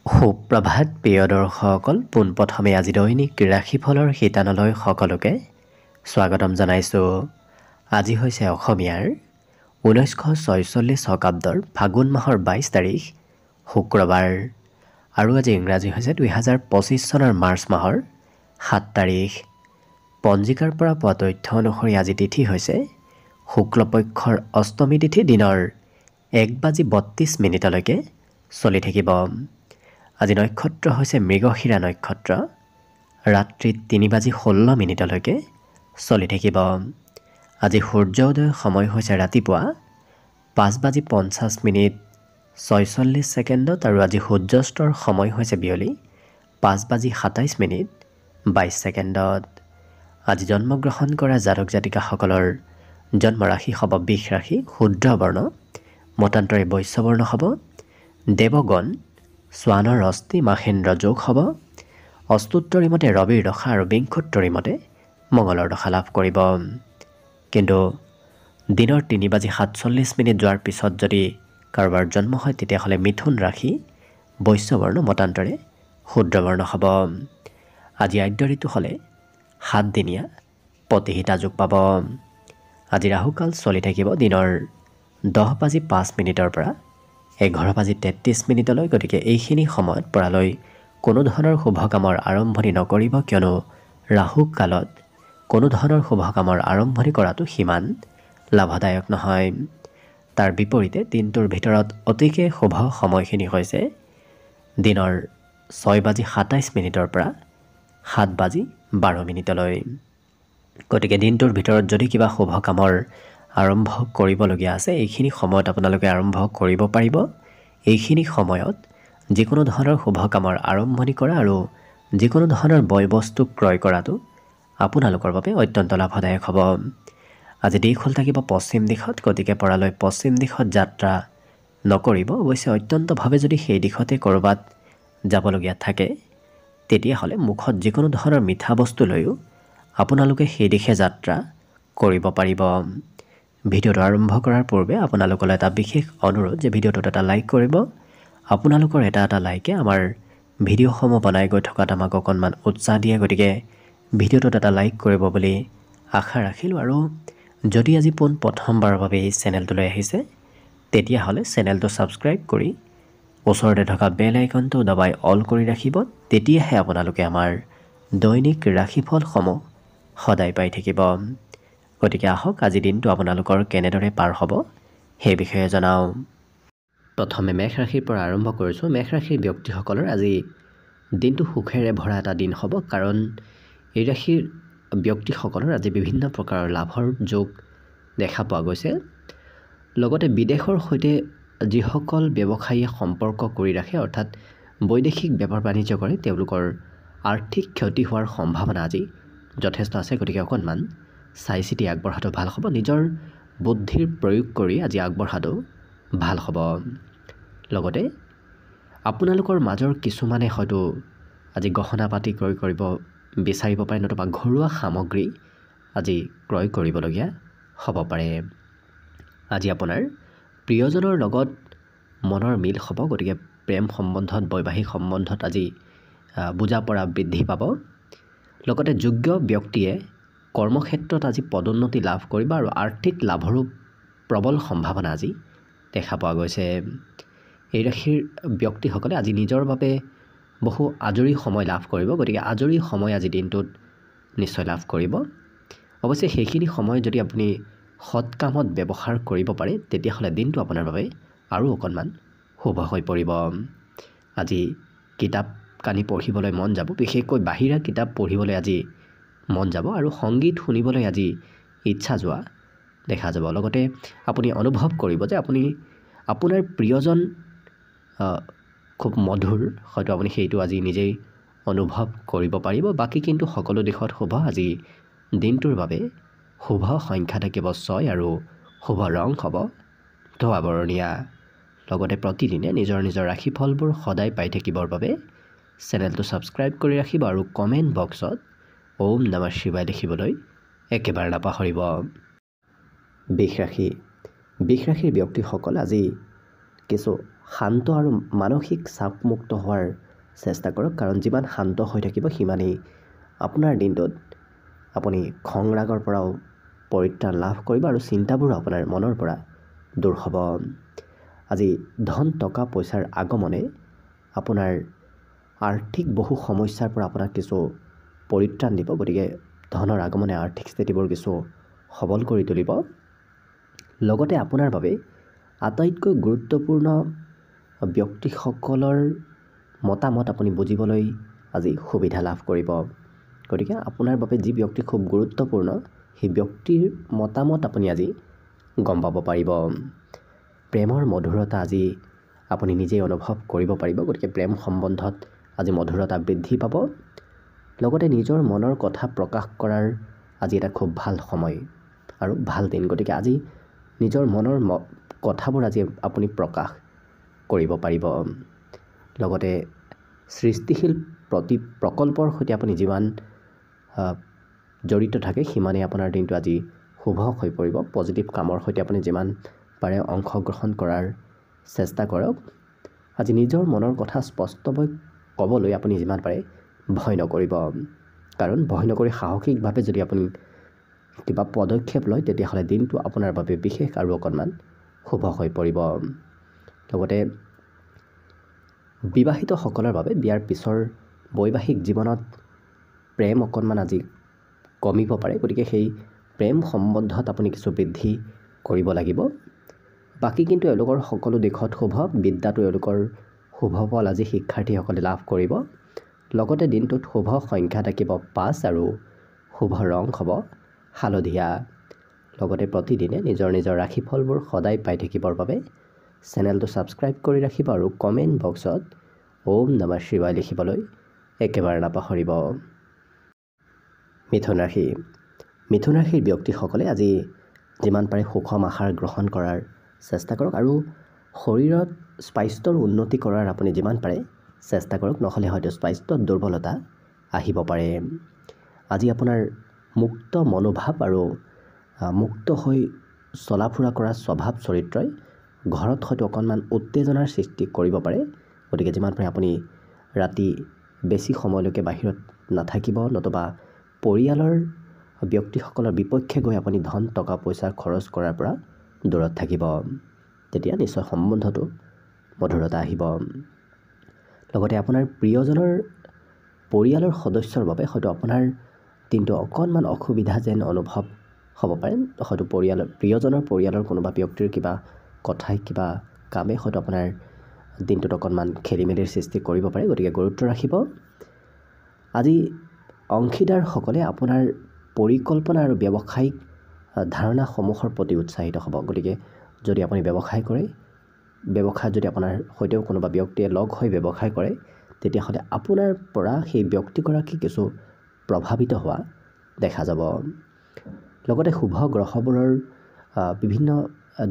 সুপ্ৰভাত প্ৰিয় দৰ্শকসকল, পোনপ্ৰথমে আজি দৈনিক ৰাশিফলৰ শিতানলৈ সকলোকে স্বাগতম জনাইছোঁ। আজি হৈছে অসমীয়াৰ 1946 শকাব্দৰ ফাগুন মাহৰ 22 তাৰিখ শুক্ৰবাৰ আৰু আজি ইংৰাজী হৈছে 2025 চনৰ মাৰ্চ মাহৰ 7 তাৰিখ। পঞ্জিকাৰ পৰা পোৱা তথ্য অনুসৰি আজি তিথি হৈছে শুক্লপক্ষৰ অষ্টমী তিথি দিনৰ 1:32 চলি থাকিব। আজি নক্ষত্ৰ হৈছে মৃগশিৰা নক্ষত্ৰ, ৰাত্ৰি 3:16 চলি থাকিব। আজি সূৰ্যোদয় সময় হৈছে ৰাতিপুৱা 5:50 আৰু আজি সূৰ্যাস্তৰ সময় হৈছে বিয়লি 5:27 আজি জন্মগ্ৰহণ কৰা জাতক জাতিকাসকলৰ জন্ম ৰাশি হ'ব বৃষ ৰাশি, শুদ্ধ বৰ্ণ মতান্তৰে বৈশ্য বৰ্ণ হ'ব, দেৱগণ স্বানৰ অস্থি মাহেন্দ্ৰ যোগ হ'ব, অস্তুত্তৰী মতে ৰবিৰ দশা আৰু বিংশোত্তৰী মতে মঙলৰ দশা লাভ কৰিব। কিন্তু দিনৰ 3:47 যোৱাৰ পিছত যদি কাৰোবাৰ জন্ম হয় তেতিয়াহ'লে মিথুন ৰাশি, বৈশ্য বৰ্ণ মতান্তৰে শুদ্ধ বৰ্ণ হ'ব। আজি আদ্য ঋতু হ'লে 7 দিনীয়া প্ৰতিহিতা যোগ পাব। আজি ৰাহুকাল চলি থাকিব দিনৰ 10:05 পৰা 11:33। গতিকে এইখিনি সময়ত পৰালৈ কোনো ধৰণৰ শুভ কামৰ আৰম্ভণি নকৰিব, কিয়নো ৰাহু কালত কোনো ধৰণৰ শুভ কামৰ আৰম্ভণি কৰাটো সিমান লাভদায়ক নহয়। তাৰ বিপৰীতে দিনটোৰ ভিতৰত অতিকে শুভ সময়খিনি হৈছে দিনৰ 6:27 পৰা 7:12। গতিকে দিনটোৰ ভিতৰত যদি কিবা শুভ কামৰ আৰম্ভ কৰিবলগীয়া আছে এইখিনি সময়ত আপোনালোকে আৰম্ভ কৰিব পাৰিব। এইখিনি সময়ত যিকোনো ধৰণৰ শুভ কামৰ আৰম্ভণি কৰা আৰু যিকোনো ধৰণৰ বয় বস্তু ক্ৰয় কৰাটো আপোনালোকৰ বাবে অত্যন্ত লাভদায়ক হ'ব। আজি দিশ হ'ল থাকিব পশ্চিম দিশত, গতিকে পৰালৈ পশ্চিম দিশত যাত্ৰা নকৰিব। অৱশ্যে অত্যন্তভাৱে যদি সেই দিশতে ক'ৰবাত যাবলগীয়া থাকে তেতিয়াহ'লে মুখত যিকোনো ধৰণৰ মিঠা বস্তু লৈও আপোনালোকে সেই দিশে যাত্ৰা কৰিব পাৰিব। ভিডিঅ'টো আৰম্ভ কৰাৰ পূৰ্বে আপোনালোকলৈ এটা বিশেষ অনুৰোধ যে ভিডিঅ'টোত এটা লাইক কৰিব। আপোনালোকৰ এটা লাইকে আমাৰ ভিডিঅ'সমূহ বনাই গৈ থকাত আমাক অকণমান উৎসাহ দিয়ে, গতিকে ভিডিঅ'টোত এটা লাইক কৰিব বুলি আশা ৰাখিলোঁ। আৰু যদি আজি প্ৰথমবাৰৰ বাবে এই চেনেলটোলৈ আহিছে তেতিয়াহ'লে চেনেলটো ছাবস্ক্ৰাইব কৰি ওচৰতে থকা বেল আইকনটো দবাই অল কৰি ৰাখিব। তেতিয়াহে আপোনালোকে আমাৰ দৈনিক ৰাশিফলসমূহ সদায় পাই থাকিব। গতিকে আহক আজি দিনটো আপোনালোকৰ কেনেদৰে পাৰ হ'ব সেই বিষয়ে জনাওঁ। প্ৰথমে মেষ ৰাশিৰ পৰা আৰম্ভ কৰিছোঁ। মেষ ৰাশিৰ ব্যক্তিসকলৰ আজি দিনটো সুখেৰে ভৰা এটা দিন হ'ব, কাৰণ এই ৰাশিৰ ব্যক্তিসকলৰ আজি বিভিন্ন প্ৰকাৰৰ লাভৰ যোগ দেখা পোৱা গৈছে। লগতে বিদেশৰ সৈতে যিসকল ব্যৱসায়ীয়ে সম্পৰ্ক কৰি ৰাখে, অৰ্থাৎ বৈদেশিক বেপাৰ বাণিজ্য কৰে, তেওঁলোকৰ আৰ্থিক ক্ষতি হোৱাৰ সম্ভাৱনা আজি যথেষ্ট আছে। গতিকে অকণমান চাই চিতি আগবঢ়াটো ভাল হ'ব। নিজৰ বুদ্ধিৰ প্ৰয়োগ কৰি আজি আগবঢ়াটো ভাল হ'ব। লগতে আপোনালোকৰ মাজৰ কিছুমানে হয়তো আজি গহনা পাতি ক্ৰয় কৰিব বিচাৰিব পাৰে, নতুবা ঘৰুৱা সামগ্ৰী আজি ক্ৰয় কৰিবলগীয়া হ'ব পাৰে। আজি আপোনাৰ প্ৰিয়জনৰ লগত মনৰ মিল হ'ব, গতিকে প্ৰেম সম্বন্ধত বৈবাহিক সম্বন্ধত আজি বুজাপৰা বৃদ্ধি পাব। লগতে যোগ্য ব্যক্তিয়ে কৰ্মক্ষেত্ৰত আজি পদোন্নতি লাভ কৰিব আৰু আৰ্থিক লাভৰো প্ৰবল সম্ভাৱনা আজি দেখা পোৱা গৈছে। এই ৰাশিৰ ব্যক্তিসকলে আজি নিজৰ বাবে বহু আজৰি সময় লাভ কৰিব, গতিকে আজৰি সময় আজি দিনটোত নিশ্চয় লাভ কৰিব। অৱশ্যে সেইখিনি সময় যদি আপুনি সৎ কামত ব্যৱহাৰ কৰিব পাৰে তেতিয়াহ'লে দিনটো আপোনাৰ বাবে আৰু অকণমান শুভ হৈ পৰিব। আজি কিতাপ কানি পঢ়িবলৈ মন যাব, বিশেষকৈ বাহিৰা কিতাপ পঢ়িবলৈ আজি মন যাব আৰু সংগীত শুনিবলৈ আজি ইচ্ছা যোৱা দেখা যাব। লগতে আপুনি অনুভৱ কৰিব যে আপুনি আপোনাৰ প্ৰিয়জন খুব মধুৰ, হয়তো আপুনি সেইটো আজি নিজেই অনুভৱ কৰিব পাৰিব। বাকী কিন্তু সকলো দিশত শুভ। আজি দিনটোৰ বাবে শুভ সংখ্যা থাকিব 6 আৰু শুভ ৰং হ'ব ধোঁৱা বৰণীয়া। লগতে প্ৰতিদিনে নিজৰ নিজৰ ৰাশিফলবোৰ সদায় পাই থাকিবৰ বাবে চেনেলটো ছাবস্ক্ৰাইব কৰি ৰাখিব আৰু কমেণ্ট বক্সত ওম নমঃ শিৱায় লিখিবলৈ একেবাৰে নাপাহৰিব। বৃষ ৰাশিৰ ব্যক্তিসকল আজি কিছু শান্ত আৰু মানসিক চাপমুক্ত হোৱাৰ চেষ্টা কৰক, কাৰণ যিমান শান্ত হৈ থাকিব সিমানেই আপোনাৰ দিনটোত আপুনি খং ৰাগৰ পৰাও পৰিত্ৰাণ লাভ কৰিব আৰু চিন্তাবোৰ আপোনাৰ মনৰ পৰা দূৰ হ'ব। আজি ধন টকা পইচাৰ আগমনে আপোনাৰ আৰ্থিক বহু সমস্যাৰ পৰা আপোনাক কিছু পৰিত্ৰাণ দিব। গতিকে ধনৰ আগমনে আৰ্থিক স্থিতিবোৰ কিছু সবল কৰি তুলিব। লগতে আপোনাৰ বাবে আটাইতকৈ গুৰুত্বপূৰ্ণ ব্যক্তিসকলৰ মতামত আপুনি বুজিবলৈ আজি সুবিধা লাভ কৰিব। গতিকে আপোনাৰ বাবে যি ব্যক্তি খুব গুৰুত্বপূৰ্ণ সেই ব্যক্তিৰ মতামত আপুনি আজি গম পাব পাৰিব। প্ৰেমৰ মধুৰতা আজি আপুনি নিজেই অনুভৱ কৰিব পাৰিব। গতিকে প্ৰেম সম্বন্ধত আজি মধুৰতা বৃদ্ধি পাব। লগতে নিজৰ মনৰ কথা প্ৰকাশ কৰাৰ আজি এটা খুব ভাল সময় আৰু ভাল দিন। গতিকে আজি নিজৰ মনৰ কথাবোৰ আজি আপুনি প্ৰকাশ কৰিব পাৰিব। লগতে সৃষ্টিশীল প্ৰকল্পৰ সৈতে আপুনি যিমান জড়িত থাকে সিমানেই আপোনাৰ দিনটো আজি শুভ হৈ পৰিব। পজিটিভ কামৰ সৈতে আপুনি যিমান পাৰে অংশগ্ৰহণ কৰাৰ চেষ্টা কৰক। আজি নিজৰ মনৰ কথা স্পষ্টকৈ ক'বলৈ আপুনি যিমান পাৰে ভয় নকৰিব, কাৰণ ভয় নকৰি সাহসিকভাৱে যদি আপুনি কিবা পদক্ষেপ লয় তেতিয়াহ'লে দিনটো আপোনাৰ বাবে বিশেষ আৰু অকণমান শুভ হৈ পৰিব। লগতে বিবাহিতসকলৰ বাবে বিয়াৰ পিছৰ বৈবাহিক জীৱনত প্ৰেম অকণমান আজি কমিব পাৰে। গতিকে সেই প্ৰেম সম্বন্ধত আপুনি কিছু বৃদ্ধি কৰিব লাগিব। বাকী কিন্তু এওঁলোকৰ সকলো দিশত শুভ। বিদ্যাটো এওঁলোকৰ শুভ ফল আজি শিক্ষাৰ্থীসকলে লাভ কৰিব। লগতে দিনটোত শুভ সংখ্যা থাকিব 5 আৰু শুভ ৰং হ'ব হালধীয়া। লগতে প্ৰতিদিনে নিজৰ নিজৰ ৰাশিফলবোৰ সদায় পাই থাকিবৰ বাবে চেনেলটো ছাবস্ক্ৰাইব কৰি ৰাখিব আৰু কমেণ্ট বক্সত ওম নমঃ শিৱায় লিখিবলৈ একেবাৰে নাপাহৰিব। মিথুন ৰাশি। মিথুন ৰাশিৰ ব্যক্তিসকলে আজি যিমান পাৰে সুষম আহাৰ গ্ৰহণ কৰাৰ চেষ্টা কৰক আৰু শৰীৰত স্বাস্থ্যৰ উন্নতি কৰাৰ আপুনি যিমান পাৰে চেষ্টা কৰক, নহ'লে হয়তো স্বাস্থ্যত দুৰ্বলতা আহিব পাৰে। আজি আপোনাৰ মুক্ত মনোভাৱ আৰু মুক্ত হৈ চলা ফুৰা কৰা স্বভাৱ চৰিত্ৰই ঘৰত হয়তো অকণমান উত্তেজনাৰ সৃষ্টি কৰিব পাৰে। গতিকে যিমান পাৰে আপুনি ৰাতি বেছি সময়লৈকে বাহিৰত নাথাকিব, নতুবা পৰিয়ালৰ ব্যক্তিসকলৰ বিপক্ষে গৈ আপুনি ধন টকা পইচা খৰচ কৰাৰ পৰা দূৰত থাকিব। তেতিয়া নিশ্চয় সম্বন্ধটো মধুৰতা আহিব। লগতে আপোনাৰ প্ৰিয়জনৰ পৰিয়ালৰ সদস্যৰ বাবে হয়তো আপোনাৰ দিনটো অকণমান অসুবিধা যেন অনুভৱ হ'ব পাৰে। হয়তো প্ৰিয়জনৰ পৰিয়ালৰ কোনোবা ব্যক্তিৰ কিবা কথাই কিবা কামে হয়তো আপোনাৰ দিনটোত অকণমান খেলি মেলিৰ সৃষ্টি কৰিব পাৰে। গতিকে গুৰুত্ব ৰাখিব। আজি অংশীদাৰসকলে আপোনাৰ পৰিকল্পনা আৰু ব্যৱসায়িক ধাৰণাসমূহৰ প্ৰতি উৎসাহিত হ'ব। গতিকে যদি আপুনি ব্যৱসায় কৰে, ব্যৱসায়ত যদি আপোনাৰ সৈতেও কোনোবা ব্যক্তিয়ে লগ হৈ ব্যৱসায় কৰে, তেতিয়াহ'লে আপোনাৰ পৰা সেই ব্যক্তিগৰাকী কিছু প্ৰভাৱিত হোৱা দেখা যাব। লগতে শুভ গ্ৰহবোৰৰ বিভিন্ন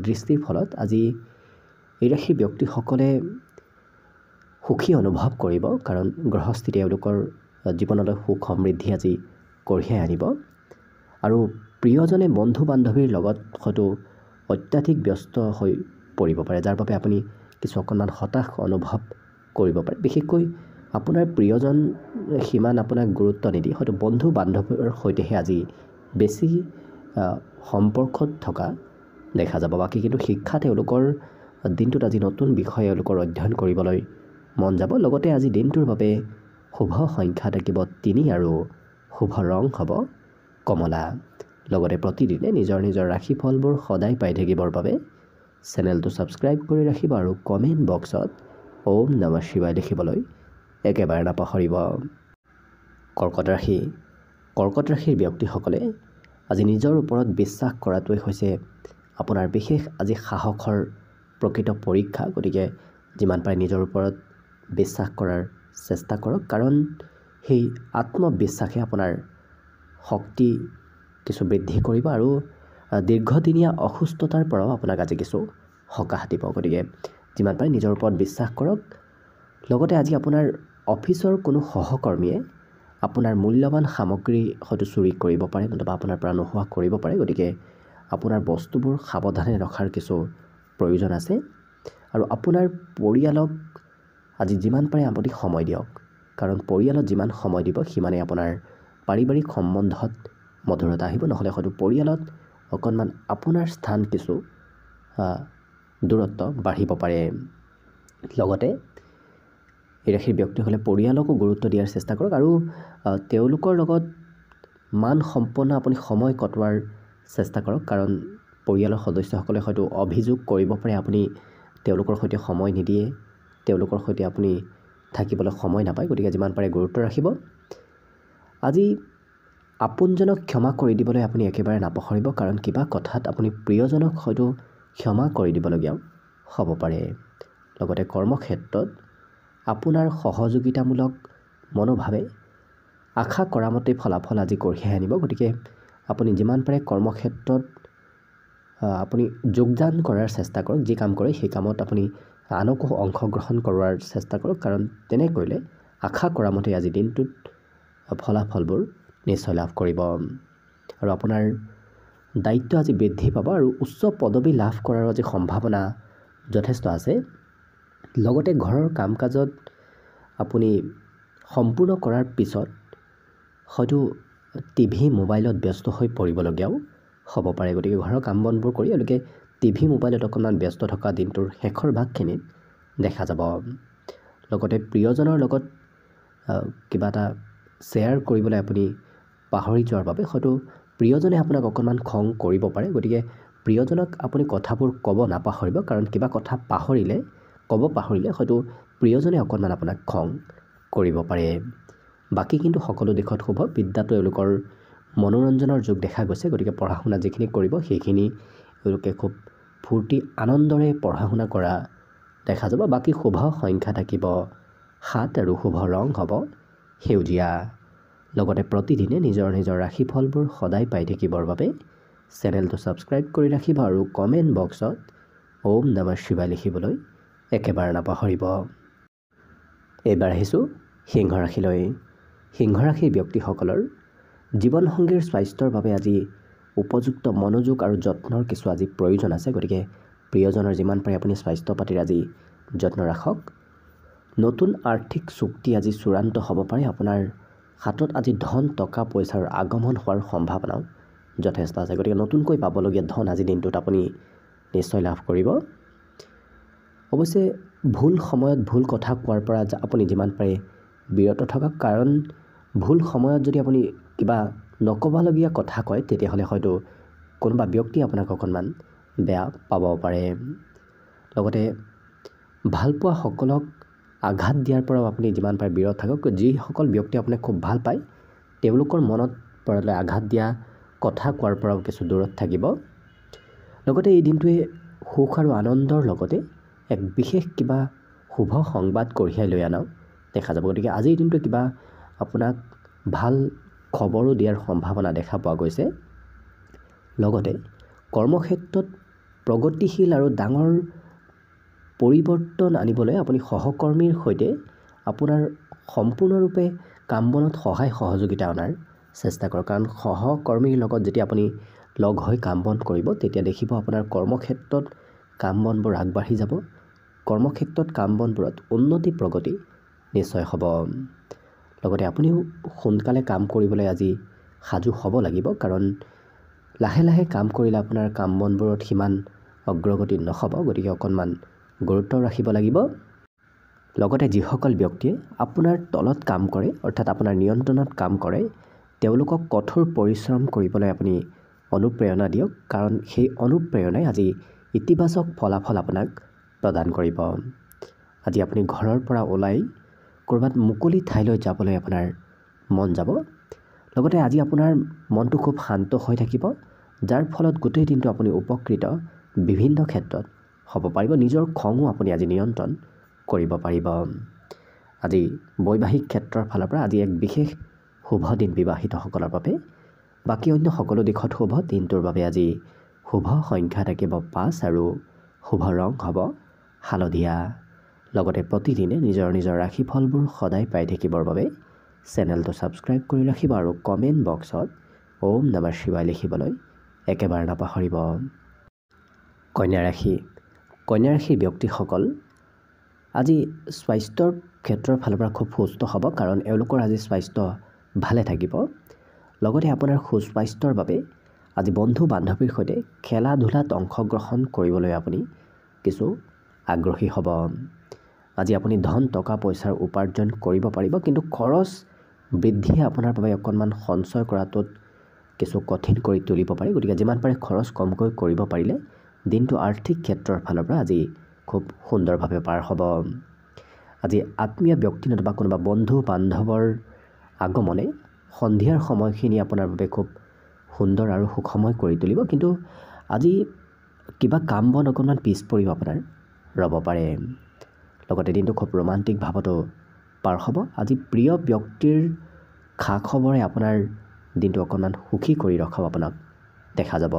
দৃষ্টিৰ ফলত আজি এই ৰাশিৰ ব্যক্তিসকলে সুখী অনুভৱ কৰিব, কাৰণ গ্ৰহস্থিতি এওঁলোকৰ জীৱনলৈ সুখ সমৃদ্ধি আজি কঢ়িয়াই আনিব। আৰু প্ৰিয়জনে বন্ধু বান্ধৱীৰ লগত হয়তো অত্যাধিক ব্যস্ত হৈ পৰিব পাৰে, যাৰ বাবে আপুনি কিছু অকণমান হতাশ অনুভৱ কৰিব পাৰে। বিশেষকৈ আপোনাৰ প্ৰিয়জন সিমান আপোনাক গুৰুত্ব নিদি হয়তো বন্ধু বান্ধৱীৰ সৈতেহে আজি বেছি সম্পৰ্কত থকা দেখা যাব। বাকী কিন্তু শিক্ষা তেওঁলোকৰ দিনটোত আজি নতুন বিষয় এওঁলোকৰ অধ্যয়ন কৰিবলৈ মন যাব। লগতে আজি দিনটোৰ বাবে শুভ সংখ্যা থাকিব 3 আৰু শুভ ৰং হ'ব কমলা। লগতে প্ৰতিদিনে নিজৰ নিজৰ ৰাশিফলবোৰ সদায় পাই থাকিবৰ বাবে চেনেলটো ছাবস্ক্ৰাইব কৰি ৰাখিব আৰু কমেণ্ট বক্সত ওম নমঃ শিৱায় লিখিবলৈ একেবাৰে নাপাহৰিব। কৰ্কট ৰাশি। কৰ্কট ৰাশিৰ ব্যক্তিসকলে আজি নিজৰ ওপৰত বিশ্বাস কৰাটোৱে হৈছে আপোনাৰ বিশেষ আজি সাহসৰ প্ৰকৃত পৰীক্ষা। গতিকে যিমান পাৰে নিজৰ ওপৰত বিশ্বাস কৰাৰ চেষ্টা কৰক, কাৰণ সেই আত্মবিশ্বাসে আপোনাৰ শক্তি কিছু বৃদ্ধি কৰিব আৰু দীৰ্ঘদিনীয়া অসুস্থতাৰ পৰাও আপোনাক আজি কিছু সকাহ দিব। গতিকে যিমান পাৰে নিজৰ ওপৰত বিশ্বাস কৰক। লগতে আজি আপোনাৰ অফিচৰ কোনো সহকৰ্মীয়ে আপোনাৰ মূল্যৱান সামগ্ৰী হয়তো চুৰি কৰিব পাৰে, নতুবা আপোনাৰ পৰা নোহোৱা কৰিব পাৰে। গতিকে আপোনাৰ বস্তুবোৰ সাৱধানে ৰখাৰ কিছু প্ৰয়োজন আছে। আৰু আপোনাৰ পৰিয়ালক আজি যিমান পাৰে আপুনি সময় দিয়ক, কাৰণ পৰিয়ালত যিমান সময় দিব সিমানেই আপোনাৰ পাৰিবাৰিক সম্বন্ধত মধুৰতা আহিব, নহ'লে হয়তো পৰিয়ালত অকণমান আপোনাৰ স্থান কিছু দূৰত্ব বাঢ়িব পাৰে। লগতে এই ৰাশিৰ ব্যক্তিসকলে পৰিয়ালকো গুৰুত্ব দিয়াৰ চেষ্টা কৰক আৰু তেওঁলোকৰ লগত মান সম্পন্ন আপুনি সময় কটোৱাৰ চেষ্টা কৰক, কাৰণ পৰিয়ালৰ সদস্যসকলে হয়তো অভিযোগ কৰিব পাৰে আপুনি তেওঁলোকৰ সৈতে সময় নিদিয়ে, তেওঁলোকৰ সৈতে আপুনি থাকিবলৈ সময় নাপায়। গতিকে যিমান পাৰে গুৰুত্ব ৰাখিব। আজি আপোনজনক ক্ষমা কৰি দিবলৈ আপুনি একেবাৰে নাপাহৰিব, কাৰণ কিবা কথাত আপুনি প্ৰিয়জনক হয়তো ক্ষমা কৰি দিবলগীয়াও হ'ব পাৰে। লগতে কৰ্মক্ষেত্ৰত আপোনাৰ সহযোগিতামূলক মনোভাৱে আশা কৰা মতে ফলাফল আজি কঢ়িয়াই আনিব। গতিকে আপুনি যিমান পাৰে কৰ্মক্ষেত্ৰত আপুনি যোগদান কৰাৰ চেষ্টা কৰক, যি কাম কৰে সেই কামত আপুনি আনকো অংশগ্ৰহণ কৰোৱাৰ চেষ্টা কৰক, কাৰণ তেনে কৰিলে আশা কৰা মতে আজি দিনটোত ফলাফলবোৰ নিশ্চয় লাভ কৰিব আৰু আপোনাৰ দায়িত্ব আজি বৃদ্ধি পাব আৰু উচ্চ পদবী লাভ কৰাৰ আজি সম্ভাৱনা যথেষ্ট আছে। লগতে ঘৰৰ কাম কাজত আপুনি সম্পূৰ্ণ কৰাৰ পিছত হয়তো টিভি মোবাইলত ব্যস্ত হৈ পৰিবলগীয়াও হ'ব পাৰে। গতিকে ঘৰৰ কাম বনবোৰ কৰি এওঁলোকে টিভি মোবাইলত অকণমান ব্যস্ত থকা দিনটোৰ শেষৰ ভাগখিনিত দেখা যাব। লগতে প্ৰিয়জনৰ লগত কিবা এটা শ্বেয়াৰ কৰিবলৈ আপুনি পাহৰি যোৱাৰ বাবে হয়তো প্ৰিয়জনে আপোনাক অকণমান খং কৰিব পাৰে। গতিকে প্ৰিয়জনক আপুনি কথাবোৰ ক'ব নাপাহৰিব, কাৰণ কিবা কথা ক'ব পাহৰিলে হয়তো প্ৰিয়জনে অকণমান আপোনাক খং কৰিব পাৰে। বাকী কিন্তু সকলো দিশত শুভ। বিদ্যাটো এওঁলোকৰ মনোৰঞ্জনৰ যুগ দেখা গৈছে, গতিকে পঢ়া শুনা যিখিনি কৰিব সেইখিনি এওঁলোকে খুব ফূৰ্তি আনন্দৰে পঢ়া শুনা কৰা দেখা যাব। বাকী শুভ সংখ্যা থাকিব 7 আৰু শুভ ৰং হ'ব সেউজীয়া। লগতে প্ৰতিদিনে নিজৰ নিজৰ ৰাশিফলবোৰ সদায় পাই থাকিবৰ বাবে চেনেলটো ছাবস্ক্ৰাইব কৰি ৰাখিব আৰু কমেণ্ট বক্সত ওম নমঃ শিৱায় লিখিবলৈ একেবাৰে নাপাহৰিব। এইবাৰ আহিছোঁ সিংহ ৰাশিলৈ। সিংহ ৰাশিৰ ব্যক্তিসকলৰ জীৱনসংগীৰ স্বাস্থ্যৰ বাবে আজি উপযুক্ত মনোযোগ আৰু যত্নৰ কিছু আজি প্ৰয়োজন আছে। গতিকে প্ৰিয়জনৰ যিমান পাৰে আপুনি স্বাস্থ্য পাতিৰ আজি যত্ন ৰাখক। নতুন আৰ্থিক চুক্তি আজি চূড়ান্ত হ'ব পাৰে। আপোনাৰ হাতত আজি ধন টকা পইচাৰ আগমন হোৱাৰ সম্ভাৱনাও যথেষ্ট আছে। গতিকে নতুনকৈ পাবলগীয়া ধন আজি দিনটোত আপুনি নিশ্চয় লাভ কৰিব। অৱশ্যে ভুল সময়ত ভুল কথা কোৱাৰ পৰা আপুনি যিমান পাৰে বিৰত থাকক, কাৰণ ভুল সময়ত যদি আপুনি কিবা নক'বলগীয়া কথা কয় তেতিয়াহ'লে হয়তো কোনোবা ব্যক্তি আপোনাক অকণমান বেয়া পাব পাৰে। লগতে ভালপোৱা সকলক আঘাত দিয়াৰ পৰাও আপুনি যিমান পাৰে বিৰত থাকক। যিসকল ব্যক্তি আপোনাক খুব ভাল পায় তেওঁলোকৰ মনত পৰালৈ আঘাত দিয়া কথা কোৱাৰ পৰাও কিছু দূৰত থাকিব। লগতে এই দিনটোৱে সুখ আৰু আনন্দৰ লগতে এক বিশেষ কিবা শুভ সংবাদ কঢ়িয়াই লৈ অনাও দেখা যাব। গতিকে আজিৰ দিনটো কিবা আপোনাক ভাল খবৰো দিয়াৰ সম্ভাৱনা দেখা পোৱা গৈছে। লগতে কৰ্মক্ষেত্ৰত প্ৰগতিশীল আৰু ডাঙৰ পৰিৱৰ্তন আনিবলৈ আপুনি সহকৰ্মীৰ সৈতে আপোনাৰ সম্পূৰ্ণৰূপে কাম বনত সহায় সহযোগিতা অনাৰ চেষ্টা কৰক, কাৰণ সহকৰ্মীৰ লগত যেতিয়া আপুনি লগ হৈ কাম বন কৰিব তেতিয়া দেখিব আপোনাৰ কৰ্মক্ষেত্ৰত কাম বনবোৰ আগবাঢ়ি যাব। কৰ্মক্ষেত্ৰত কাম বনবোৰত উন্নতি প্ৰগতি নিশ্চয় হ'ব। লগতে আপুনিও সোনকালে কাম কৰিবলৈ আজি সাজু হ'ব লাগিব, কাৰণ লাহে লাহে কাম কৰিলে আপোনাৰ কাম বনবোৰত সিমান অগ্ৰগতি নহ'ব। গতিকে অকণমান গুৰুত্ব ৰাখিব লাগিব। লগতে যিসকল ব্যক্তিয়ে আপোনাৰ তলত কাম কৰে অৰ্থাৎ আপোনাৰ নিয়ন্ত্ৰণত কাম কৰে তেওঁলোকক কঠোৰ পৰিশ্ৰম কৰিবলৈ আপুনি অনুপ্ৰেৰণা দিয়ক, কাৰণ সেই অনুপ্ৰেৰণাই আজি ইতিবাচক ফলাফল আপোনাক প্ৰদান কৰিব। আজি আপুনি ঘৰৰ পৰা ওলাই ক'ৰবাত মুকলি ঠাইলৈ যাবলৈ আপোনাৰ মন যাব। লগতে আজি আপোনাৰ মনটো খুব শান্ত হৈ থাকিব, যাৰ ফলত গোটেই দিনটো আপুনি উপকৃত বিভিন্ন ক্ষেত্ৰত হ'ব পাৰিব। নিজৰ খঙো আপুনি আজি নিয়ন্ত্ৰণ কৰিব পাৰিব। আজি বৈবাহিক ক্ষেত্ৰৰ ফালৰ পৰা আজি এক বিশেষ শুভ দিন বিবাহিতসকলৰ বাবে। বাকী অন্য সকলো দিশত শুভ। দিনটোৰ বাবে আজি শুভ সংখ্যা থাকিব 5 আৰু শুভ ৰং হ'ব হালধীয়া। লগতে প্ৰতিদিনে নিজৰ নিজৰ ৰাশিফলবোৰ সদায় পাই থাকিবৰ বাবে চেনেলটো ছাবস্ক্ৰাইব কৰি ৰাখিব আৰু কমেণ্ট বক্সত ওম নমঃ শিৱায় লিখিবলৈ একেবাৰে নাপাহৰিব। কন্যা ৰাশি। কন্যা ৰাশিৰ ব্যক্তিসকল আজি স্বাস্থ্যৰ ক্ষেত্ৰৰ ফালৰ পৰা খুব সুস্থ হ'ব, কাৰণ এওঁলোকৰ আজি স্বাস্থ্য ভালে থাকিব। লগতে আপোনাৰ সুস্বাস্থ্যৰ বাবে আজি বন্ধু বান্ধৱীৰ সৈতে খেলা ধূলাত অংশগ্ৰহণ কৰিবলৈ আপুনি কিছু আগ্ৰহী হ'ব। আজি আপুনি ধন টকা পইচাৰ উপাৰ্জন কৰিব পাৰিব, কিন্তু খৰচ বৃদ্ধিয়ে আপোনাৰ বাবে অকণমান সঞ্চয় কৰাটোত কিছু কঠিন কৰি তুলিব পাৰে। গতিকে যিমান পাৰে খৰচ কমকৈ কৰিব পাৰিলে দিনটো আৰ্থিক ক্ষেত্ৰৰ ফালৰ পৰা আজি খুব সুন্দৰভাৱে পাৰ হ'ব। আজি আত্মীয় ব্যক্তি নতুবা কোনোবা বন্ধু বান্ধৱৰ আগমনে সন্ধিয়াৰ সময়খিনি আপোনাৰ বাবে খুব সুন্দৰ আৰু সুখময় কৰি তুলিব, কিন্তু আজি কিবা কাম বন অকণমান পিছ পৰিও আপোনাৰ ৰ'ব পাৰে। লগতে দিনটো খুব ৰোমান্টিক ভাৱতো পাৰ হ'ব। আজি প্ৰিয় ব্যক্তিৰ খা খবৰে আপোনাৰ দিনটো অকণমান সুখী কৰি ৰখাব আপোনাক দেখা যাব।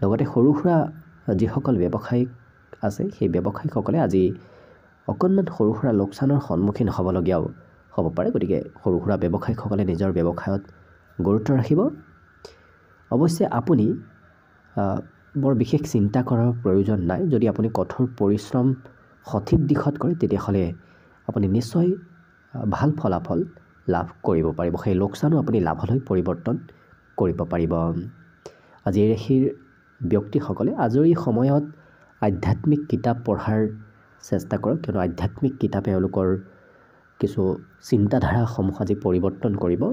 লগতে সৰু সুৰা যিসকল ব্যৱসায়িক আছে সেই ব্যৱসায়িকসকলে আজি অকণমান সৰু সুৰা লোকচানৰ সন্মুখীন হ'বলগীয়াও হ'ব পাৰে। গতিকে সৰু সুৰা ব্যৱসায়িকসকলে নিজৰ ব্যৱসায়ত গুৰুত্ব ৰাখিব। অৱশ্যে আপুনি বৰ বিশেষ চিন্তা কৰাৰ প্ৰয়োজন নাই। যদি আপুনি কঠোৰ পৰিশ্ৰম সঠিক দিশত কৰে তেতিয়াহ'লে আপুনি নিশ্চয় ভাল ফলাফল লাভ কৰিব পাৰিব। সেই লোকচানো আপুনি লাভলৈ পৰিৱৰ্তন কৰিব পাৰিব। আজি এই ৰাশিৰ ব্যক্তিসকলে আজৰি সময়ত আধ্যাত্মিক কিতাপ পঢ়াৰ চেষ্টা কৰক, কিয়নো আধ্যাত্মিক কিতাপে এওঁলোকৰ কিছু চিন্তাধাৰাসমূহ আজি পৰিৱৰ্তন কৰিব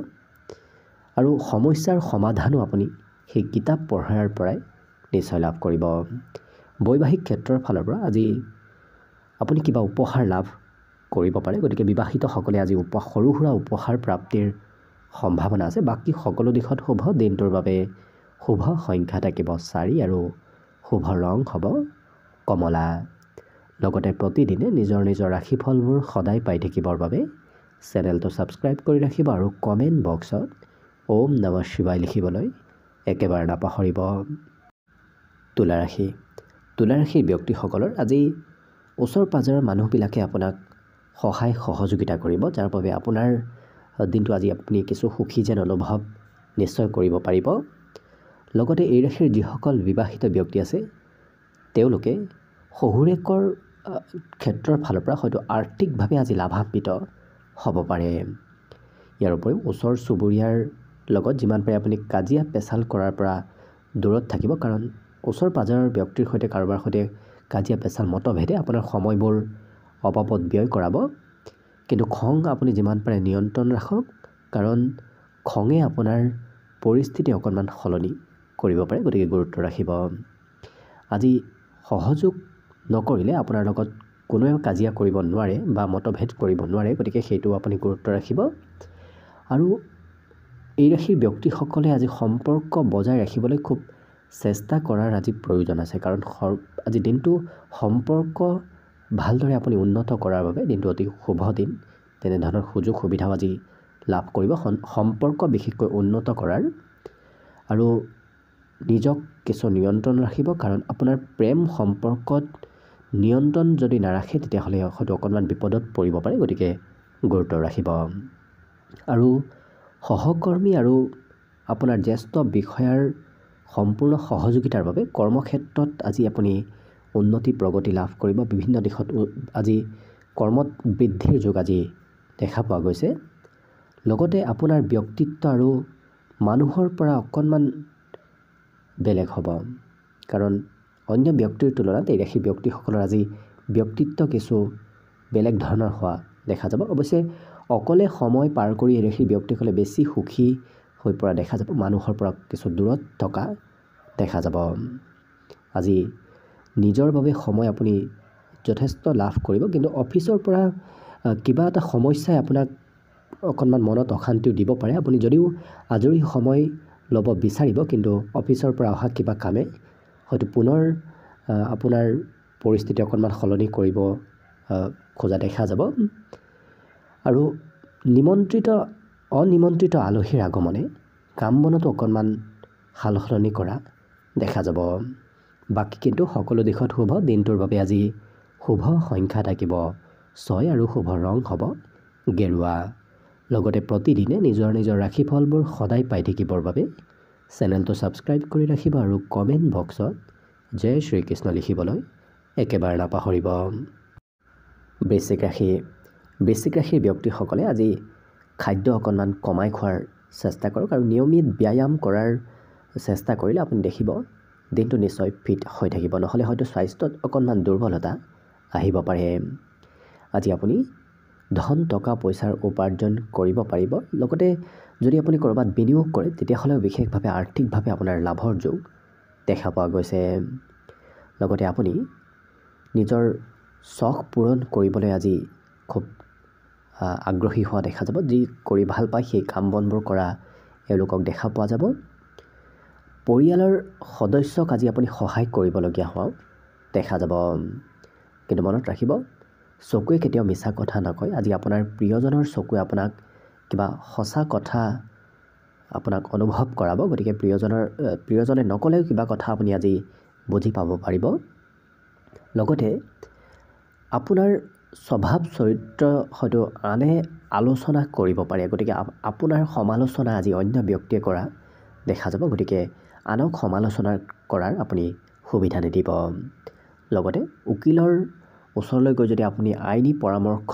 আৰু সমস্যাৰ সমাধানো আপুনি সেই কিতাপ পঢ়াৰ পৰাই নিশ্চয় লাভ কৰিব। বৈবাহিক ক্ষেত্ৰৰ ফালৰ পৰা আজি আপুনি কিবা উপহাৰ লাভ কৰিব পাৰে। গতিকে বিবাহিতসকলে আজি সৰু সুৰা উপহাৰ প্ৰাপ্তিৰ সম্ভাৱনা আছে। বাকী সকলো দিশত শুভ। দিনটোৰ বাবে শুভ সংখ্যা থাকিব 4 আৰু শুভ ৰং হ'ব কমলা। লগতে প্ৰতিদিনে নিজৰ নিজৰ ৰাশিফলবোৰ সদায় পাই থাকিবৰ বাবে চেনেলটো ছাবস্ক্ৰাইব কৰি ৰাখিব আৰু কমেণ্ট বক্সত ওম নমঃ শিৱায় লিখিবলৈ একেবাৰে নাপাহৰিব। তুলা ৰাশি। তুলা ৰাশিৰ ব্যক্তিসকলৰ আজি ওচৰ পাজৰৰ মানুহবিলাকে আপোনাক সহায় সহযোগিতা কৰিব, যাৰ বাবে আপোনাৰ দিনটো আজি আপুনি কিছু সুখী যেন অনুভৱ নিশ্চয় কৰিব পাৰিব। লগতে এই ৰাশিৰ যিসকল বিবাহিত ব্যক্তি আছে তেওঁলোকে শহুৰেকৰ ক্ষেত্ৰৰ ফালৰ পৰা হয়তো আৰ্থিকভাৱে আজি লাভান্বিত হ'ব পাৰে। ইয়াৰ উপৰিও ওচৰ চুবুৰীয়াৰ লগত যিমান পাৰে আপুনি কাজিয়া পেচাল কৰাৰ পৰা দূৰত থাকিব, কাৰণ ওচৰ পাজৰৰ ব্যক্তিৰ সৈতে কাৰোবাৰ সৈতে কাজিয়া পেচাল মতভেদে আপোনাৰ সময়বোৰ অবাবত ব্যয় কৰাব। কিন্তু খং আপুনি যিমান পাৰে নিয়ন্ত্ৰণ ৰাখক, কাৰণ খঙে আপোনাৰ পৰিস্থিতি অকণমান সলনি কৰিব পাৰে। গতিকে গুৰুত্ব ৰাখিব। আজি সহযোগ নকৰিলে আপোনাৰ লগত কোনোৱে কাজিয়া কৰিব নোৱাৰে বা মতভেদ কৰিব নোৱাৰে। গতিকে সেইটো আপুনি গুৰুত্ব ৰাখিব। আৰু এই ৰাশিৰ ব্যক্তিসকলে আজি সম্পৰ্ক বজাই ৰাখিবলৈ খুব চেষ্টা কৰাৰ আজি প্ৰয়োজন আছে, কাৰণ আজি দিনটো সম্পৰ্ক ভালদৰে আপুনি উন্নত কৰাৰ বাবে দিনটো অতি শুভ দিন। তেনেধৰণৰ সুযোগ সুবিধাও আজি লাভ কৰিব সম্পৰ্ক বিশেষকৈ উন্নত কৰাৰ। আৰু নিজক কিছু নিয়ন্ত্ৰণ ৰাখিব, কাৰণ আপোনাৰ প্ৰেম সম্পৰ্কত নিয়ন্ত্ৰণ যদি নাৰাখে তেতিয়াহ'লে হয়তো অকণমান বিপদত পৰিব পাৰে। গতিকে গুৰুত্ব ৰাখিব। আৰু সহকৰ্মী আৰু আপোনাৰ জ্যেষ্ঠ বিষয়াৰ সম্পূৰ্ণ সহযোগিতাৰ বাবে কৰ্মক্ষেত্ৰত আজি আপুনি উন্নতি প্ৰগতি লাভ কৰিব। বিভিন্ন দিশত আজি কৰ্মত বৃদ্ধিৰ যোগ আজি দেখা পোৱা গৈছে। লগতে আপোনাৰ ব্যক্তিত্ব আৰু মানুহৰ পৰা অকণমান বেলেগ হ'ব, কাৰণ অন্য ব্যক্তিৰ তুলনাত এই ৰাশিৰ ব্যক্তিসকলৰ আজি ব্যক্তিত্ব কিছু বেলেগ ধৰণৰ হোৱা দেখা যাব। অৱশ্যে অকলে সময় পাৰ কৰি এই ৰাশিৰ ব্যক্তিসকলে বেছি সুখী হৈ পৰা দেখা যাব, মানুহৰ পৰা কিছু দূৰত থকা দেখা যাব। আজি নিজৰ বাবে সময় আপুনি যথেষ্ট লাভ কৰিব, কিন্তু অফিচৰ পৰা কিবা এটা সমস্যাই আপোনাক অকণমান মনত অশান্তিও দিব পাৰে। আপুনি যদিও আজৰি সময় ল'ব বিচাৰিব, কিন্তু অফিচৰ পৰা অহা কিবা কামে হয়তো পুনৰ আপোনাৰ পৰিস্থিতি অকণমান সলনি কৰিব খোজা দেখা যাব। আৰু অনিমন্ত্ৰিত আলহীৰ আগমনে কাম বনতো অকণমান সাল সলনি কৰা দেখা যাব। বাকী কিন্তু সকলো দিশত শুভ। দিনটোৰ বাবে আজি শুভ সংখ্যা থাকিব 6 আৰু শুভ ৰং হ'ব গেৰুৱা। লগতে প্ৰতিদিনে নিজৰ নিজৰ ৰাশিফলবোৰ সদায় পাই থাকিবৰ বাবে চেনেলটো ছাবস্ক্ৰাইব কৰি ৰাখিব আৰু কমেণ্ট বক্সত জয় শ্ৰীকৃষ্ণ লিখিবলৈ একেবাৰে নাপাহৰিব। বৃশ্চিক ৰাশিৰ ব্যক্তিসকলে আজি খাদ্য অকণমান কমাই খোৱাৰ চেষ্টা কৰক আৰু নিয়মিত ব্যায়াম কৰাৰ চেষ্টা কৰিলে আপুনি দেখিব দিনটো নিশ্চয় ফিট হৈ থাকিব, নহ'লে হয়তো স্বাস্থ্যত অকণমান দুৰ্বলতা আহিব পাৰে। আজি আপুনি ধন টকা পইচাৰ উপাৰ্জন কৰিব পাৰিব। লগতে যদি আপুনি ক'ৰবাত বিনিয়োগ কৰে তেতিয়াহ'লেও বিশেষভাৱে আৰ্থিকভাৱে আপোনাৰ লাভৰ যোগ দেখা পোৱা গৈছে। লগতে আপুনি নিজৰ চখ পূৰণ কৰিবলৈ আজি খুব আগ্ৰহী হোৱা দেখা যাব। যি কৰি ভাল পায় সেই কাম বনবোৰ কৰা এওঁলোকক দেখা পোৱা যাব। পৰিয়ালৰ সদস্যক আজি আপুনি সহায় কৰিবলগীয়া হোৱা দেখা যাব। কিন্তু মনত ৰাখিব, চকুৱে কেতিয়াও মিছা কথা নকয়। আজি আপোনাৰ প্ৰিয়জনৰ চকুৱে আপোনাক কিবা সঁচা কথা আপোনাক অনুভৱ কৰাব। গতিকে প্ৰিয়জনে নক'লেও কিবা কথা আপুনি আজি বুজি পাব পাৰিব। লগতে আপোনাৰ স্বভাৱ চৰিত্ৰ হয়তো আনে আলোচনা কৰিব পাৰে, গতিকে আপোনাৰ সমালোচনা আজি অন্য ব্যক্তিয়ে কৰা দেখা যাব। গতিকে আনক সমালোচনা কৰাৰ আপুনি সুবিধা নিদিব। লগতে উকিলৰ ওচৰলৈ গৈ যদি আপুনি আইনী পৰামৰ্শ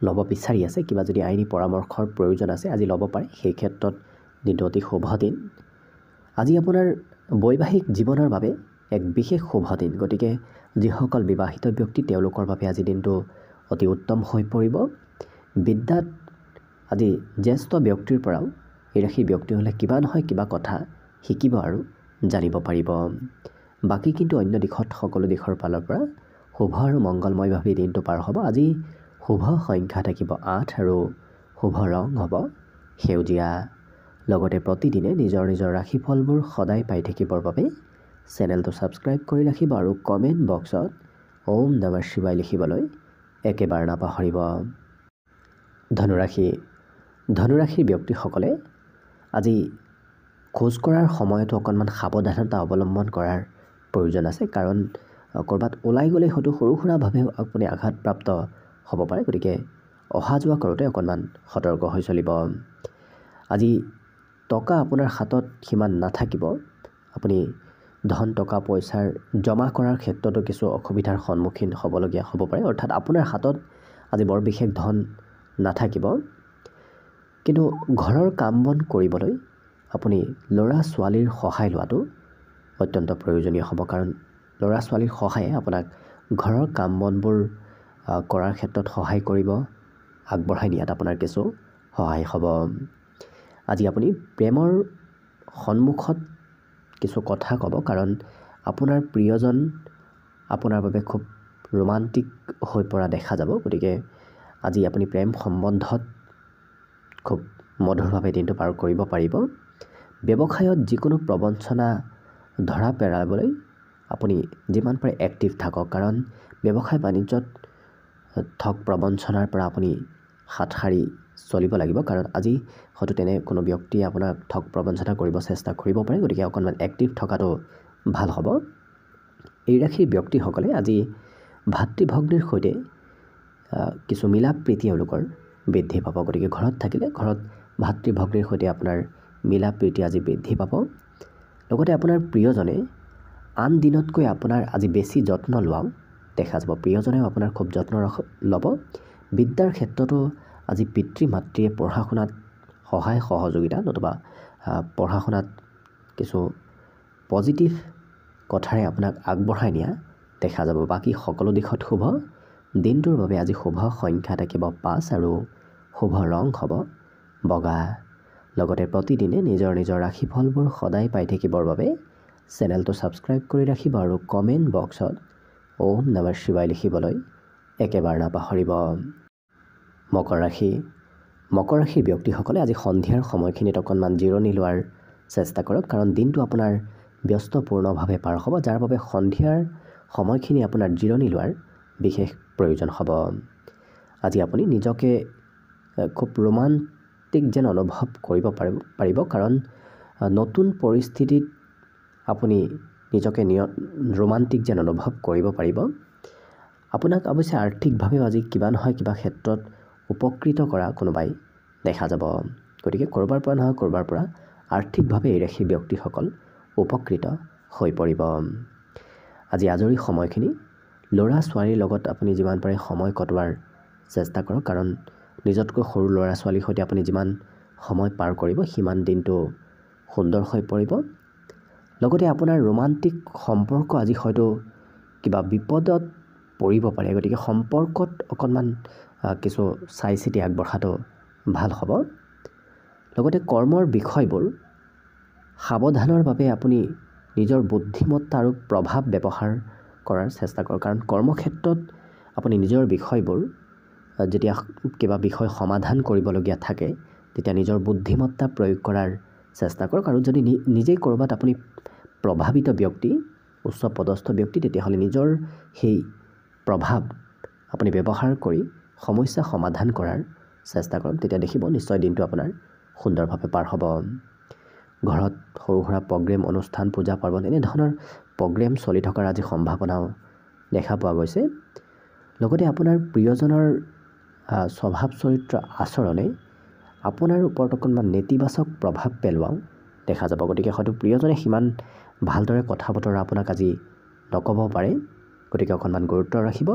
ল'ব বিচাৰি আছে, কিবা যদি আইনী পৰামৰ্শৰ প্ৰয়োজন আছে আজি ল'ব পাৰে। সেই ক্ষেত্ৰত দিনটো অতি শুভ দিন। আজি আপোনাৰ বৈবাহিক জীৱনৰ বাবে এক বিশেষ শুভ দিন। গতিকে যিসকল বিবাহিত ব্যক্তি তেওঁলোকৰ বাবে আজি দিনটো অতি উত্তম হৈ পৰিব। বিদ্যাত আজি জ্যেষ্ঠ ব্যক্তিৰ পৰাও এই ৰাশিৰ ব্যক্তি হ'লে কিবা নহয় কিবা কথা শিকিব আৰু জানিব পাৰিব। বাকী কিন্তু অন্য দিশত সকলো দিশৰ ফালৰ পৰা শুভ আৰু মংগলময়ভাৱে দিনটো পাৰ হ'ব। আজি শুভ সংখ্যা থাকিব 8 আৰু শুভ ৰং হ'ব সেউজীয়া। লগতে প্ৰতিদিনে নিজৰ ৰাশিফলবোৰ সদায় পাই থাকিবৰ বাবে চেনেলটো ছাবস্ক্ৰাইব কৰি ৰাখিব আৰু কমেণ্ট বক্সত ওম নমঃ শিৱায় লিখিবলৈ একেবাৰে নাপাহৰিব। ধনুৰাশিৰ ব্যক্তিসকলে আজি খোজ কঢ়াৰ সময়তো অকণমান সাৱধানতা অৱলম্বন কৰাৰ প্ৰয়োজন আছে, কাৰণ ক'ৰবাত ওলাই গ'লে হয়তো সৰু সুৰাভাৱে আপুনি আঘাতপ্ৰাপ্ত হ'ব পাৰে। গতিকে অহা যোৱা কৰোঁতে অকণমান সতৰ্ক হৈ চলিব। আজি টকা আপোনাৰ হাতত সিমান নাথাকিব। আপুনি ধন টকা পইচাৰ জমা কৰাৰ ক্ষেত্ৰতো কিছু অসুবিধাৰ সন্মুখীন হ'বলগীয়া হ'ব পাৰে। অৰ্থাৎ আপোনাৰ হাতত আজি বৰ বিশেষ ধন নাথাকিব। কিন্তু ঘৰৰ কাম বন কৰিবলৈ আপুনি ল'ৰা ছোৱালীৰ সহায় লোৱাটো অত্যন্ত প্ৰয়োজনীয় হ'ব, কাৰণ ল'ৰা ছোৱালীৰ সহায়ে আপোনাক ঘৰৰ কাম বনবোৰ কৰাৰ ক্ষেত্ৰত সহায় কৰিব, আগবঢ়াই নিয়াত আপোনাৰ কিছু সহায় হ'ব। আজি আপুনি প্ৰেমৰ সন্মুখত কিছু কথা ক'ব, কাৰণ আপোনাৰ প্ৰিয়জন আপোনাৰ বাবে খুব ৰোমান্টিক হৈ পৰা দেখা যাব। গতিকে আজি আপুনি প্ৰেম সম্বন্ধত খুব মধুৰভাৱে দিনটো পাৰ কৰিব পাৰিব। ব্যৱসায়ত যিকোনো প্ৰবঞ্চনা ধৰা পেলাবলৈ আপুনি যিমান পাৰে এক্টিভ থাকক, কাৰণ ব্যৱসায় বাণিজ্যত ঠগ প্ৰবঞ্চনাৰ পৰা আপুনি হাত সাৰি চলিব লাগিব, কাৰণ আজি হয়তো তেনে কোনো ব্যক্তিয়ে আপোনাক ঠগ প্ৰবঞ্চনা কৰিব চেষ্টা কৰিব পাৰে। গতিকে অকণমান এক্টিভ থকাটো ভাল হ'ব। এই ৰাশিৰ ব্যক্তিসকলে আজি ভাতৃ ভগ্নীৰ সৈতে কিছু মিলা প্ৰীতি এওঁলোকৰ বৃদ্ধি পাব। গতিকে ঘৰত থাকিলে ঘৰত ভাতৃ ভগ্নীৰ সৈতে আপোনাৰ মিলা প্ৰীতি আজি বৃদ্ধি পাব। লগতে আপোনাৰ প্ৰিয়জনে আন দিনতকৈ আপোনাৰ আজি বেছি যত্ন লোৱাও দেখা যাব। প্ৰিয়জনেও আপোনাৰ খুব যত্ন ল'ব। বিদ্যাৰ ক্ষেত্ৰতো আজি পিতৃ মাতৃয়ে পঢ়া শুনাত সহায় সহযোগিতা নতুবা পঢ়া শুনাত কিছু পজিটিভ কথাৰে আপোনাক আগবঢ়াই নিয়া দেখা যাব। বাকী সকলো দিশত শুভ। দিনটোৰ বাবে আজি শুভ সংখ্যা থাকিব 5 আৰু শুভ ৰং হ'ব বগা। লগতে প্ৰতিদিনে নিজৰ ৰাশিফলবোৰ সদায় পাই থাকিবৰ বাবে চেনেলটো ছাবস্ক্ৰাইব কৰি ৰাখিব আৰু কমেণ্ট বক্সত ওম নমঃ শিৱায় লিখিবলৈ একেবাৰে নাপাহৰিব। মকৰ ৰাশিৰ ব্যক্তিসকলে আজি সন্ধিয়াৰ সময়খিনিত অকণমান জিৰণি লোৱাৰ চেষ্টা কৰক, কাৰণ দিনটো আপোনাৰ ব্যস্তপূৰ্ণভাৱে পাৰ হ'ব, যাৰ বাবে সন্ধিয়াৰ সময়খিনি আপোনাৰ জিৰণি লোৱাৰ বিশেষ প্ৰয়োজন হ'ব। আজি আপুনি নিজকে খুব ৰোমান্টিক যেন অনুভৱ কৰিব পাৰিব, কাৰণ নতুন পৰিস্থিতিত আপুনি নিজকে ৰোমান্টিক যেন অনুভৱ কৰিব পাৰিব। আপোনাক অৱশ্যে আৰ্থিকভাৱেও আজি কিবা নহয় কিবা ক্ষেত্ৰত উপকৃত কৰা কোনোবাই দেখা যাব। গতিকে ক'ৰবাৰ পৰা নহয় ক'ৰবাৰ পৰা আৰ্থিকভাৱে এই ৰাশিৰ ব্যক্তিসকল উপকৃত হৈ পৰিব। আজি আজৰি সময়খিনি ল'ৰা ছোৱালীৰ লগত আপুনি যিমান পাৰে সময় কটোৱাৰ চেষ্টা কৰক, কাৰণ নিজতকৈ সৰু ল'ৰা ছোৱালীৰ সৈতে আপুনি যিমান সময় পাৰ কৰিব সিমান দিনটো সুন্দৰ হৈ পৰিব। লগতে আপোনাৰ ৰোমান্টিক সম্পৰ্ক আজি হয়তো কিবা বিপদত পৰিব পাৰে, গতিকে সম্পৰ্কত অকণমান কিছু চাই চিতি আগবঢ়াটো ভাল হ'ব। লগতে কৰ্মৰ বিষয়বোৰ সাৱধানৰ বাবে আপুনি নিজৰ বুদ্ধিমত্তা আৰু প্ৰভাৱ ব্যৱহাৰ কৰাৰ চেষ্টা কৰক, কাৰণ কৰ্মক্ষেত্ৰত আপুনি নিজৰ বিষয়বোৰ যেতিয়া কিবা বিষয় সমাধান কৰিবলগীয়া থাকে তেতিয়া নিজৰ বুদ্ধিমত্তা প্ৰয়োগ কৰাৰ চেষ্টা কৰক। আৰু যদি নিজেই ক'ৰবাত আপুনি প্ৰভাৱিত ব্যক্তি, উচ্চ পদস্থ ব্যক্তি, তেতিয়াহ'লে নিজৰ সেই প্ৰভাৱ আপুনি ব্যৱহাৰ কৰি সমস্যা সমাধান কৰাৰ চেষ্টা কৰক। তেতিয়া দেখিব নিশ্চয় দিনটো আপোনাৰ সুন্দৰভাৱে পাৰ হ'ব। ঘৰত সৰু সুৰা প্ৰগ্ৰেম, অনুষ্ঠান, পূজা পাৰ্বণ এনেধৰণৰ প্ৰগ্ৰেম চলি থকাৰ আজি সম্ভাৱনাও দেখা পোৱা গৈছে। লগতে আপোনাৰ প্ৰিয়জনৰ স্বভাৱ চৰিত্ৰ আচৰণে আপোনাৰ ওপৰত অকণমান নেতিবাচক প্ৰভাৱ পেলোৱাও দেখা যাব। গতিকে হয়তো প্ৰিয়জনে সিমান ভালদৰে কথা বতৰা আপোনাক আজি নক'ব পাৰে, গতিকে অকণমান গুৰুত্ব ৰাখিব।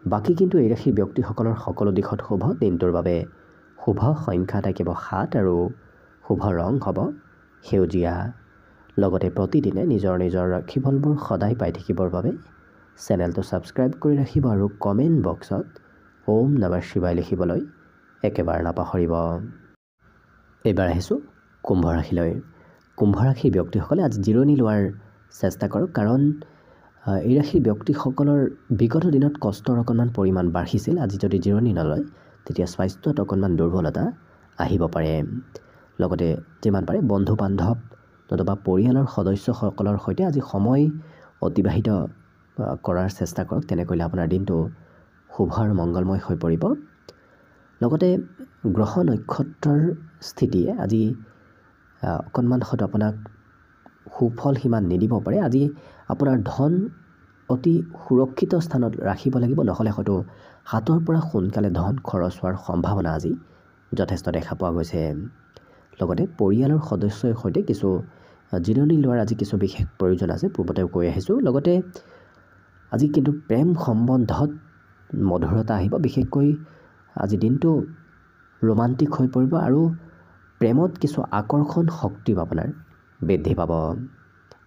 বাকী কিন্তু এই ৰাশিৰ ব্যক্তিসকলৰ সকলো দিশত শুভ। দিনটোৰ বাবে শুভ সংখ্যা থাকিব 7 আৰু শুভ ৰং হ'ব সেউজীয়া। লগতে প্ৰতিদিনে নিজৰ ৰাশিফলবোৰ সদায় পাই থাকিবৰ বাবে চেনেলটো ছাবস্ক্ৰাইব কৰি ৰাখিব আৰু কমেণ্ট বক্সত ওম নমঃ শিৱায় লিখিবলৈ একেবাৰে নাপাহৰিব। এইবাৰ আহিছোঁ কুম্ভ ৰাশিলৈ। কুম্ভ ৰাশিৰ ব্যক্তিসকলে আজি জিৰণি লোৱাৰ চেষ্টা কৰক, কাৰণ এই ৰাশিৰ ব্যক্তিসকলৰ বিগত দিনত কষ্টৰ অকণমান পৰিমাণ বাঢ়িছিল। আজি যদি জিৰণি নলয় তেতিয়া স্বাস্থ্যত অকণমান দুৰ্বলতা আহিব পাৰে। লগতে যিমান পাৰে বন্ধু বান্ধৱ নতুবা পৰিয়ালৰ সদস্যসকলৰ সৈতে আজি সময় অতিবাহিত কৰাৰ চেষ্টা কৰক। তেনে কৰিলে আপোনাৰ দিনটো শুভ আৰু মংগলময় হৈ পৰিব। লগতে গ্ৰহ নক্ষত্ৰৰ স্থিতিয়ে আজি অকণমান হয়তো আপোনাক সুফল সিমান নিদিব পাৰে। আজি আপোনাৰ ধন অতি সুৰক্ষিত স্থানত ৰাখিব লাগিব, নহ'লে হয়তো হাতৰ পৰা সোনকালে ধন খৰচ হোৱাৰ সম্ভাৱনা আজি যথেষ্ট দেখা পোৱা গৈছে। লগতে পৰিয়ালৰ সদস্যৰ সৈতে কিছু জিৰণি লোৱাৰ আজি কিছু বিশেষ প্ৰয়োজন আছে, পূৰ্বতেও কৈ আহিছোঁ। লগতে আজি কিন্তু প্ৰেম সম্বন্ধত মধুৰতা আহিব, বিশেষকৈ আজি দিনটো ৰোমান্টিক হৈ পৰিব আৰু প্ৰেমত কিছু আকৰ্ষণ শক্তিও আপোনাৰ বৃদ্ধি পাব।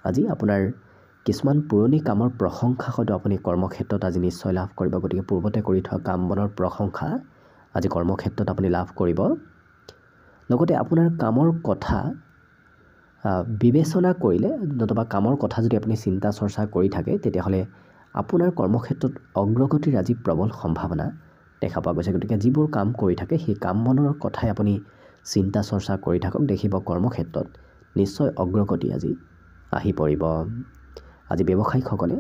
আজি আপোনাৰ কিছুমান পুৰণি কামৰ প্ৰশংসা হয়তো আপুনি কৰ্মক্ষেত্ৰত আজি নিশ্চয় লাভ কৰিব। গতিকে পূৰ্বতে কৰি থোৱা কাম বনৰ প্ৰশংসা আজি কৰ্মক্ষেত্ৰত আপুনি লাভ কৰিব। লগতে আপোনাৰ কামৰ কথা বিবেচনা কৰিলে নতুবা কামৰ কথা যদি আপুনি চিন্তা চৰ্চা কৰি থাকে তেতিয়াহ'লে আপোনাৰ কৰ্মক্ষেত্ৰত অগ্ৰগতিৰ আজি প্ৰবল সম্ভাৱনা দেখা পোৱা গৈছে। গতিকে যিবোৰ কাম কৰি থাকে সেই কাম বনৰ কথাই আপুনি চিন্তা চৰ্চা কৰি থাকক, দেখিব কৰ্মক্ষেত্ৰত নিশ্চয় অগ্ৰগতি আজি আহি পৰিব। আজি ব্যৱসায়িকসকলে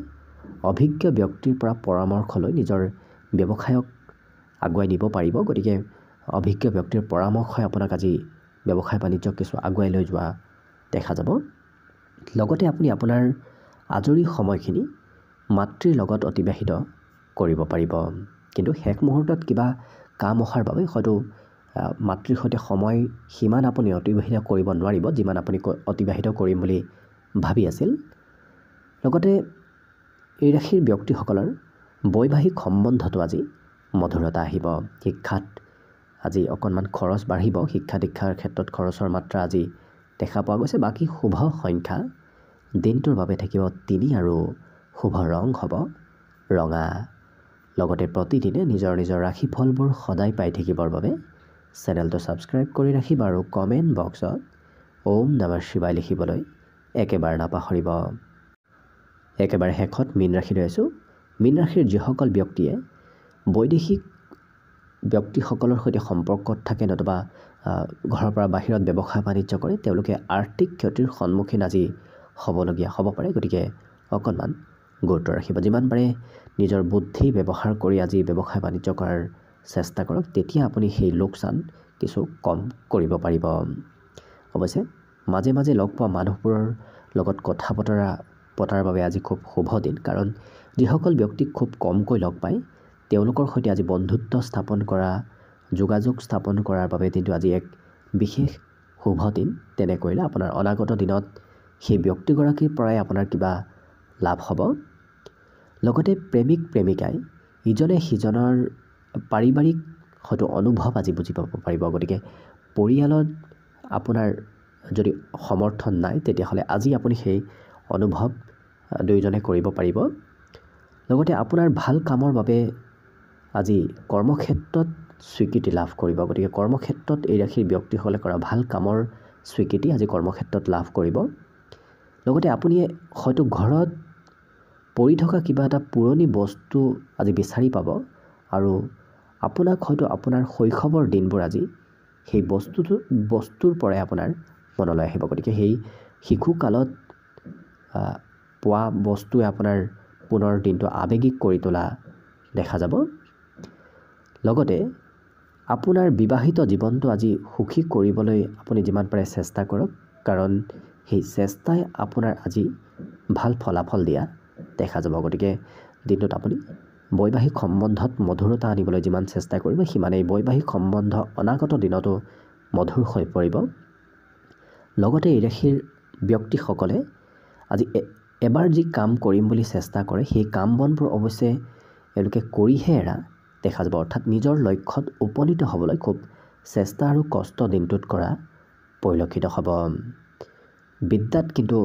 অভিজ্ঞ ব্যক্তিৰ পৰা পৰামৰ্শ লৈ নিজৰ ব্যৱসায়ক আগুৱাই নিব পাৰিব। গতিকে অভিজ্ঞ ব্যক্তিৰ পৰামৰ্শই আপোনাক আজি ব্যৱসায় বাণিজ্যক কিছু আগুৱাই লৈ যোৱা দেখা যাব। লগতে আপুনি আপোনাৰ আজৰি সময়খিনি মাতৃৰ লগত অতিবাহিত কৰিব পাৰিব। কিন্তু শেষ মুহূৰ্তত কিবা কাম অহাৰ বাবে হয়তো মাতৃৰ সৈতে সময় সিমান আপুনি অতিবাহিত কৰিব নোৱাৰিব যিমান আপুনি অতিবাহিত কৰিম বুলি ভাবি আছিল। লগতে এই ৰাশিৰ ব্যক্তিসকলৰ বৈবাহিক সম্বন্ধতো আজি মধুৰতা আহিব। শিক্ষাত আজি অকণমান খৰচ বাঢ়িব, শিক্ষা দীক্ষাৰ ক্ষেত্ৰত খৰচৰ মাত্ৰা আজি দেখা পোৱা গৈছে। বাকী শুভ সংখ্যা দিনটোৰ বাবে থাকিব 3 আৰু শুভ ৰং হ'ব ৰঙা। লগতে প্ৰতিদিনে নিজৰ ৰাশিফলবোৰ সদায় পাই থাকিবৰ বাবে চেনেলটো ছাবস্ক্ৰাইব কৰি ৰাখিব আৰু কমেণ্ট বক্সত ওম নমঃ শিৱায় লিখিবলৈ একেবাৰে নাপাহৰিব। একেবাৰে শেষত মীন ৰাশিলৈ আছোঁ। মীন ৰাশিৰ যিসকল ব্যক্তিয়ে বৈদেশিক ব্যক্তিসকলৰ সৈতে সম্পৰ্কত থাকে নতুবা ঘৰৰ পৰা বাহিৰত ব্যৱসায় বাণিজ্য কৰে তেওঁলোকে আৰ্থিক ক্ষতিৰ সন্মুখীন আজি হ'বলগীয়া হ'ব পাৰে। গতিকে অকণমান গুৰুত্ব ৰাখিব। যিমান পাৰে নিজৰ বুদ্ধি ব্যৱহাৰ কৰি আজি ব্যৱসায় বাণিজ্য কৰাৰ চেষ্টা কৰক, তেতিয়া আপুনি সেই লোকচান কিছু কম কৰিব পাৰিব। অৱশ্যে মাজে মাজে লগ পোৱা মানুহবোৰৰ লগত কথা পতাৰ বাবে আজি খুব শুভ দিন, কাৰণ যিসকল ব্যক্তিক খুব কমকৈ লগ পায় তেওঁলোকৰ সৈতে আজি বন্ধুত্ব স্থাপন কৰা, যোগাযোগ স্থাপন কৰাৰ বাবে দিনটো আজি এক বিশেষ শুভ দিন। তেনে কৰিলে আপোনাৰ অনাগত দিনত সেই ব্যক্তিগৰাকীৰ পৰাই আপোনাৰ কিবা লাভ হ'ব। লগতে প্ৰেমিক প্ৰেমিকাই ইজনে সিজনৰ পাৰিবাৰিক হয়তো অনুভৱ আজি বুজি পাব পাৰিব। গতিকে পৰিয়ালত আপোনাৰ যদি সমৰ্থন নাই তেতিয়াহ'লে আজি আপুনি সেই অনুভৱ দুয়োজনে কৰিব পাৰিব। লগতে আপোনাৰ ভাল কামৰ বাবে আজি কৰ্মক্ষেত্ৰত স্বীকৃতি লাভ কৰিব। গতিকে কৰ্মক্ষেত্ৰত এই ৰাশিৰ ব্যক্তিসকলে কৰা ভাল কামৰ স্বীকৃতি আজি কৰ্মক্ষেত্ৰত লাভ কৰিব। লগতে আপুনি হয়তো ঘৰত পৰি থকা কিবা এটা পুৰণি বস্তু আজি বিচাৰি পাব আৰু আপোনাক হয়তো আপোনাৰ শৈশৱৰ দিনবোৰ আজি সেই বস্তুৰ পৰাই আপোনাৰ মনলৈ আহিব। গতিকে সেই শিশুকালত পোৱা বস্তুৱে আপোনাৰ পুনৰ দিনটো আৱেগিক কৰি তোলা দেখা যাব। লগতে আপোনাৰ বিবাহিত জীৱনটো আজি সুখী কৰিবলৈ আপুনি যিমান পাৰে চেষ্টা কৰক, কাৰণ সেই চেষ্টাই আপোনাৰ আজি ভাল ফলাফল দিয়া দেখা যাব। গতিকে দিনটোত আপুনি বৈবাহিক সম্বন্ধত মধুৰতা আনিবলৈ যিমান চেষ্টা কৰিব সিমানেই বৈবাহিক সম্বন্ধ অনাগত দিনতো মধুৰ হৈ পৰিব। লগতে এই ৰাশিৰ ব্যক্তিসকলে আজি এবাৰ যি কাম কৰিম বুলি চেষ্টা কৰে সেই কাম বনবোৰ অৱশ্যে এওঁলোকে কৰিহে এৰা দেখা যাব। অৰ্থাৎ নিজৰ লক্ষ্যত উপনীত হ'বলৈ খুব চেষ্টা আৰু কষ্ট দিনটোত কৰা পৰিলক্ষিত হ'ব। বিদ্যাত কিন্তু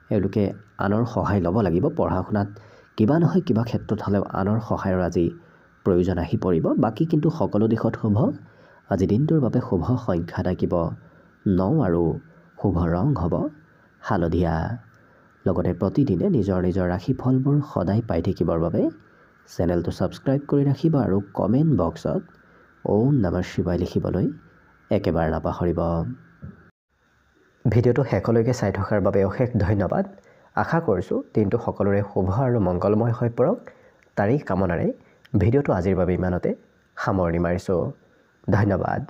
এওঁলোকে আনৰ সহায় ল'ব লাগিব। পঢ়া শুনাত কিবা নহয় কিবা ক্ষেত্ৰত হ'লেও আনৰ সহায়ৰ আজি প্ৰয়োজন আহি পৰিব। বাকী কিন্তু সকলো দিশত শুভ। আজি দিনটোৰ বাবে শুভ সংখ্যা থাকিব 9 আৰু শুভ ৰং হ'ব হালধীয়া। লগতে প্ৰতিদিনে নিজৰ নিজৰ ৰাশিফলবোৰ সদায় পাই থাকিবৰ বাবে চেনেলটো ছাবস্ক্ৰাইব কৰি ৰাখিব আৰু কমেণ্ট বক্সত ওম নমঃ শিৱায় লিখিবলৈ একেবাৰে নাপাহৰিব। ভিডিঅ'টো শেষলৈকে চাই থকাৰ বাবে অশেষ ধন্যবাদ। আশা কৰিছোঁ দিনটো সকলোৰে শুভ আৰু মংগলময় হৈ পৰক। তাৰেই কামনাৰে ভিডিঅ'টো আজিৰ বাবে ইমানতে সামৰণি মাৰিছোঁ। ধন্যবাদ।